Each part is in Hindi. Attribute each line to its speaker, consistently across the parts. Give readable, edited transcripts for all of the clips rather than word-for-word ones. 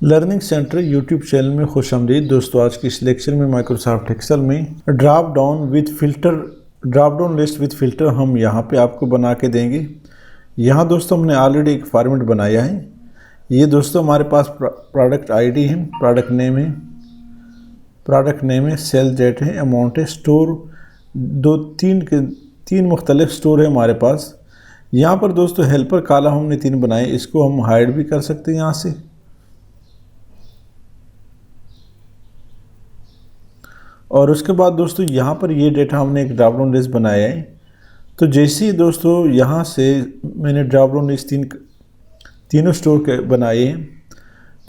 Speaker 1: लर्निंग सेंटर यूट्यूब चैनल में खुशामदीद दोस्तों। आज की इस लेक्चर में माइक्रोसॉफ्ट एक्सेल में drop down list with filter हम यहाँ पे आपको बना के देंगे। यहाँ दोस्तों हमने ऑलरेडी एक फॉर्मेट बनाया है। ये दोस्तों हमारे पास प्रोडक्ट आईडी है, प्रोडक्ट नेम है, सेल डेट है, अमाउंट है, स्टोर तीन मुख्तलिफ स्टोर है हमारे पास। यहाँ पर दोस्तों हेल्पर कॉलम हमने 3 बनाए, इसको हम हाइड भी कर सकते हैं यहाँ से। और उसके बाद दोस्तों यहाँ पर ये डेटा हमने एक ड्रॉप डाउन लिस्ट बनाया है। तो जैसे ही दोस्तों यहाँ से मैंने ड्रॉप डाउन लिस्ट तीनों स्टोर के बनाए हैं,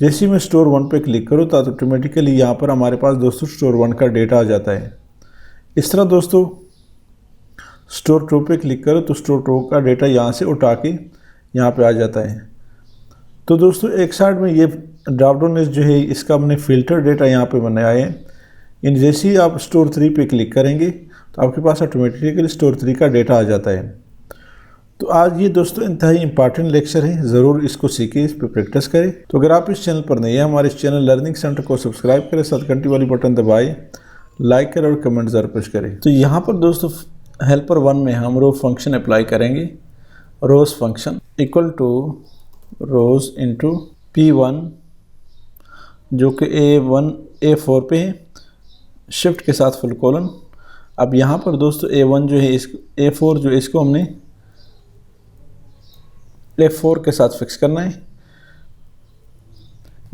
Speaker 1: जैसे ही मैं स्टोर 1 पे क्लिक करूँ तो ऑटोमेटिकली यहाँ पर हमारे पास दोस्तों स्टोर 1 का डेटा आ जाता है। इस तरह दोस्तों स्टोर 2 पे क्लिक करो तो स्टोर 2 का डेटा यहाँ से उठा के यहाँ पे आ जाता है। तो दोस्तों एक साइड में ये ड्रॉप डाउन लिस्ट जो है इसका हमने फिल्टर डेटा यहाँ पे बनाया है। इन जैसे ही आप स्टोर 3 पे क्लिक करेंगे तो आपके पास ऑटोमेटिकली स्टोर 3 का डेटा आ जाता है। तो आज ये दोस्तों इंतहाई इंपॉर्टेंट लेक्चर है, ज़रूर इसको सीखें, इस पर प्रैक्टिस करें। तो अगर आप इस चैनल पर नए हैं, हमारे इस चैनल लर्निंग सेंटर को सब्सक्राइब करें, साथ घंटी वाली बटन दबाएं, लाइक करें और कमेंट ज़रूर पुश करें। तो यहाँ पर दोस्तों हेल्पर 1 में हम रो फंक्शन अप्लाई करेंगे। Rows function equal to rows into P1 जो कि A4 पे है, शिफ्ट के साथ फुल कॉलन। अब यहाँ पर दोस्तों A1 जो है A4 जो इसको हमने F4 के साथ फिक्स करना है।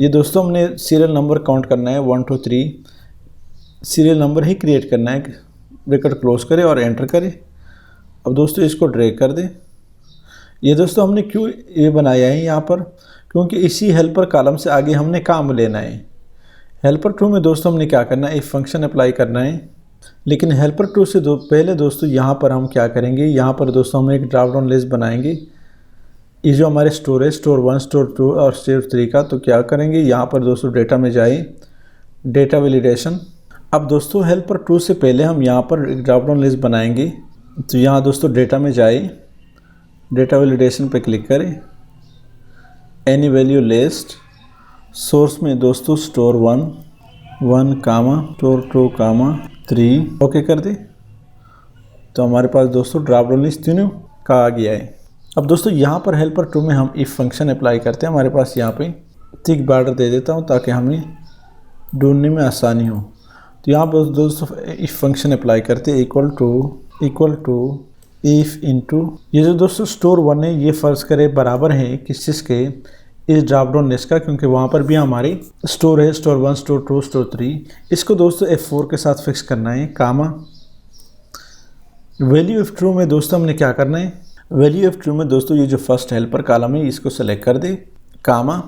Speaker 1: ये दोस्तों हमने सीरियल नंबर काउंट करना है 1 2 3 सीरियल नंबर ही क्रिएट करना है। ब्रैकेट क्लोज करें और एंटर करें। अब दोस्तों इसको ड्रैग कर दें। ये दोस्तों हमने क्यों ये बनाया है यहाँ पर, क्योंकि इसी हेल्पर कॉलम से आगे हमने काम लेना है। हेल्पर 2 में दोस्तों हमने क्या करना है, एक फंक्शन अप्लाई करना है। लेकिन हेल्पर 2 से पहले दोस्तों यहाँ पर हम क्या करेंगे, यहाँ पर दोस्तों हम एक ड्रॉप डाउन लिस्ट बनाएंगे। ये जो हमारे स्टोर है, स्टोर 1, स्टोर 2 और स्टोर 3 का, तो क्या करेंगे यहाँ पर दोस्तों डेटा में जाए, डेटा वैलिडेशन। अब दोस्तों हेल्पर 2 से पहले हम यहाँ पर एक ड्रॉप डाउन लिस्ट बनाएंगे। तो यहाँ दोस्तों डेटा में जाए, डेटा वैलिडेशन पे क्लिक करें, एनी वैल्यू लिस्ट, सोर्स में दोस्तों स्टोर 1 कामा स्टोर 2 कामा 3 ओके कर दे। तो हमारे पास दोस्तों ड्रॉप डाउन लिस्ट तीनों का आ गया है। अब दोस्तों यहाँ पर हेल्पर 2 में हम इफ फंक्शन अप्लाई करते हैं। हमारे पास यहाँ पे थिक बॉर्डर दे देता हूँ ताकि हमें ढूंढने में आसानी हो। तो यहाँ पर दोस्तों इफ फंक्शन अप्लाई करते हैं, इक्वल टू इफ इंटू ये जो दोस्तों स्टोर 1 है ये फ़र्ज़ करे बराबर है किस चीज़ के, इस ड्रॉप डाउन लिस्ट का, क्योंकि वहाँ पर भी हमारे स्टोर है, स्टोर 1, स्टोर 2, स्टोर 3। इसको दोस्तों F4 के साथ फिक्स करना है, कामा वैल्यू ऑफ ट्रू में दोस्तों हमने क्या करना है, वैल्यू ऑफ ट्रू में दोस्तों ये जो फर्स्ट हेल्पर कॉलम है इसको सेलेक्ट कर दे, कामा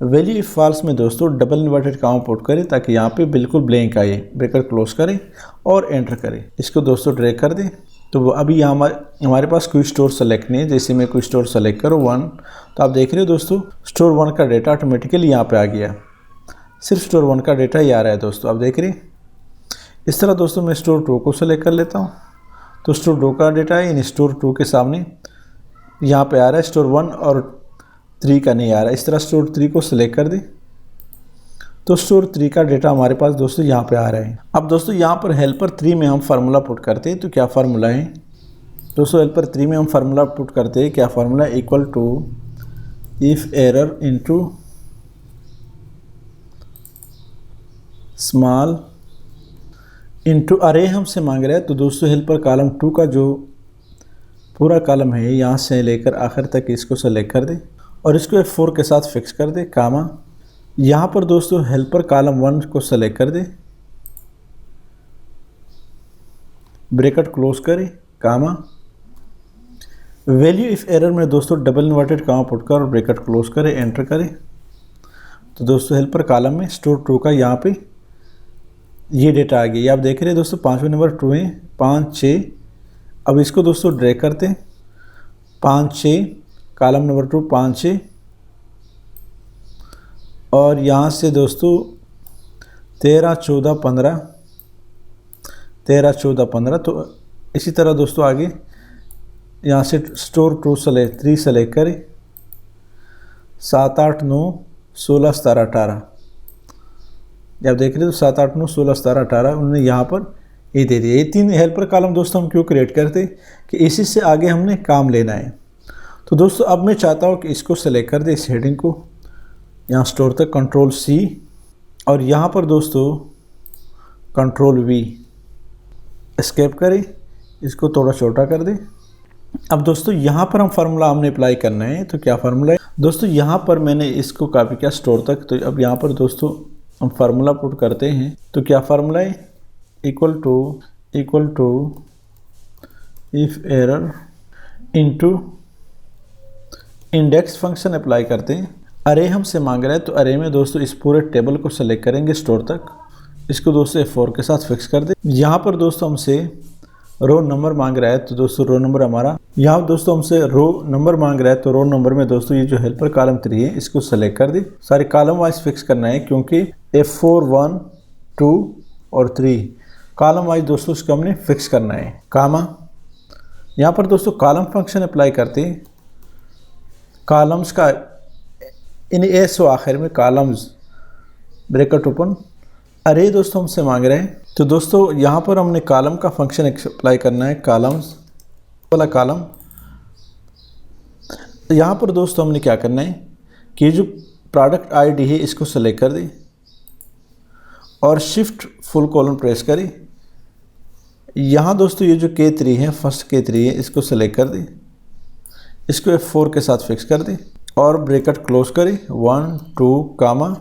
Speaker 1: वैल्यू ऑफ फॉल्स में दोस्तों डबल इन्वर्टेड कामा पुट करें ताकि यहाँ पे बिल्कुल ब्लैंक आए। ब्रैकेट क्लोज करें और एंटर करें। इसको दोस्तों ड्रैग कर दें। तो अभी यहाँ हमारे पास कोई स्टोर सेलेक्ट नहीं है। जैसे मैं कोई स्टोर सेलेक्ट करूँ 1, तो आप देख रहे हो दोस्तों स्टोर 1 का डेटा ऑटोमेटिकली यहाँ पे आ गया। सिर्फ स्टोर 1 का डेटा ही आ रहा है दोस्तों, आप देख रहे हैं। इस तरह दोस्तों मैं स्टोर 2 को सेलेक्ट कर लेता हूँ। तो स्टोर 2 का डेटा है इन स्टोर 2 के सामने यहाँ पे आ रहा है, स्टोर 1 और 3 का नहीं आ रहा है। इस तरह स्टोर 3 को सिलेक्ट कर दें तो स्टोर 3 का डेटा हमारे पास दोस्तों यहाँ पे आ रहा है। अब दोस्तों यहाँ पर हेल्पर 3 में हम फार्मूला पुट करते हैं। तो क्या फार्मूला है दोस्तों, हेल्पर 3 में हम फार्मूला पुट करते हैं। क्या formula, equal to if error into small into अरे हमसे मांग रहा है। तो दोस्तों हेल्पर कॉलम 2 का जो पूरा कॉलम है यहाँ से लेकर आखिर तक इसको सेलेक्ट कर दे और इसको F4 के साथ फिक्स कर दे, कामा यहाँ पर दोस्तों हेल्पर कॉलम 1 को सेलेक्ट कर दे, ब्रैकेट क्लोज करें, कामा वैल्यू इफ एरर में दोस्तों डबल इन्वर्टेड कामा पुट कर और ब्रैकेट क्लोज करें, एंटर करें। तो दोस्तों हेल्पर कॉलम में स्टोर 2 का यहाँ पे ये डेटा आ गया। ये आप देख रहे हैं दोस्तों 5वें नंबर 2 है, 5 6। अब इसको दोस्तों ड्रैग करते हैं, 5 6 कॉलम नंबर 2 5 6 और यहाँ से दोस्तों 13 14 15। तो इसी तरह दोस्तों आगे यहाँ से स्टोर 3 सेलेक्ट करें, 7 8 9 16, 17, 18। जब देख रहे हो 7, 8, 9, 16, 17, 18 उन्होंने यहाँ पर ये दे दिया। ये 3 हेल्पर कॉलम दोस्तों हम क्यों क्रिएट करते कि इसी से आगे हमने काम लेना है। तो दोस्तों अब मैं चाहता हूँ कि इसको सेलेक्ट कर दे, इस हेडिंग को यहाँ स्टोर तक Ctrl+C और यहाँ पर दोस्तों Ctrl+V, एस्केप करें, इसको थोड़ा छोटा कर दे। अब दोस्तों यहाँ पर हम फार्मूला हमने अप्लाई करना है। तो क्या फार्मूला है दोस्तों, यहाँ पर मैंने इसको कॉपी किया स्टोर तक। तो अब यहाँ पर दोस्तों हम फार्मूला पुट करते हैं। तो क्या फार्मूला है, equal to if error into index function apply करते हैं। अरे हमसे मांग रहा है तो अरे में दोस्तों इस पूरे टेबल को सेलेक्ट करेंगे स्टोर तक, इसको दोस्तों F4 के साथ फिक्स कर दे। यहाँ पर दोस्तों हमसे रो नंबर मांग रहा है तो दोस्तों रो नंबर हमारा, यहाँ दोस्तों हमसे रो नंबर मांग रहा है तो रो नंबर में दोस्तों ये जो हेल्पर कॉलम 3 है इसको सेलेक्ट कर दे। सारे कॉलम वाइज फिक्स करना है क्योंकि F4, 1, 2 और 3 कॉलम वाइज दोस्तों इसको हमने फिक्स करना है। कामा यहाँ पर दोस्तों कॉलम फंक्शन अप्लाई करते हैं। कॉलम्स का इन एस आखिर में कॉलम्स ब्रैकेट ओपन, अरे दोस्तों हमसे मांग रहे हैं तो दोस्तों यहाँ पर हमने कॉलम का फंक्शन अप्लाई करना है। कॉलम्स वाला कॉलम, यहाँ पर दोस्तों हमने क्या करना है कि जो प्रोडक्ट आईडी है इसको सेलेक्ट कर दें और शिफ्ट फुल कॉलम प्रेस करें। यहाँ दोस्तों ये जो K3 है, फर्स्ट K3 है, इसको सेलेक्ट कर दें, इसको F4 के साथ फिक्स कर दें और ब्रैकेट क्लोज करें 1, 2 कामा।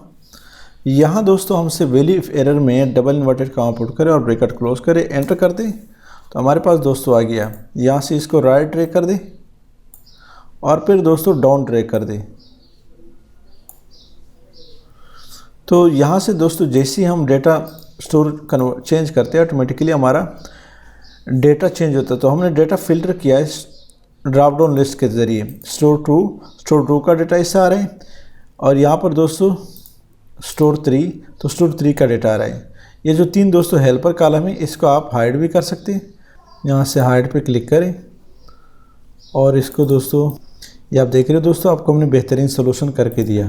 Speaker 1: यहाँ दोस्तों हमसे वैल्यू ऑफ एरर में डबल इन्वर्टेड कामा पुट करें और ब्रैकेट क्लोज करें, एंटर कर दें। तो हमारे पास दोस्तों आ गया। यहाँ से इसको राइट ड्रैग कर दें और फिर दोस्तों डाउन ड्रैग कर दें। तो यहाँ से दोस्तों जैसे ही हम डेटा स्टोर चेंज करते हैं ऑटोमेटिकली हमारा डेटा चेंज होता है। तो हमने डेटा फिल्टर किया है ड्रॉप डाउन लिस्ट के ज़रिए। स्टोर टू का डेटा इससे आ रहा है और यहाँ पर दोस्तों स्टोर 3, तो स्टोर 3 का डेटा आ रहा है। ये जो 3 दोस्तों हेल्पर कॉलम है इसको आप हाइड भी कर सकते हैं। यहाँ से हाइड पे क्लिक करें और इसको दोस्तों ये आप देख रहे हो दोस्तों आपको हमने बेहतरीन सोल्यूशन करके दिया।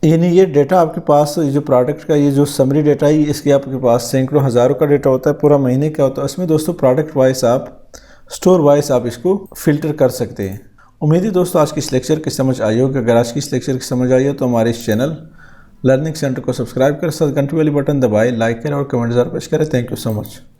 Speaker 1: यानी ये डेटा आपके पास, ये जो प्रोडक्ट का ये जो समरी डेटा है इसके आपके पास सैकड़ों हज़ारों का डेटा होता है, पूरा महीने का होता है। इसमें दोस्तों प्रोडक्ट वाइज आप स्टोर वाइज आप इसको फिल्टर कर सकते हैं। उम्मीद है दोस्तों आज की इस लेक्चर की समझ आई होगी। अगर आज की इस लेक्चर की समझ आई हो तो हमारे इस चैनल लर्निंग सेंटर को सब्सक्राइब कर, साथ घंटी वाली बटन दबाएं, लाइक करें और कमेंट ज़रूर पेश करें। Thank you so much.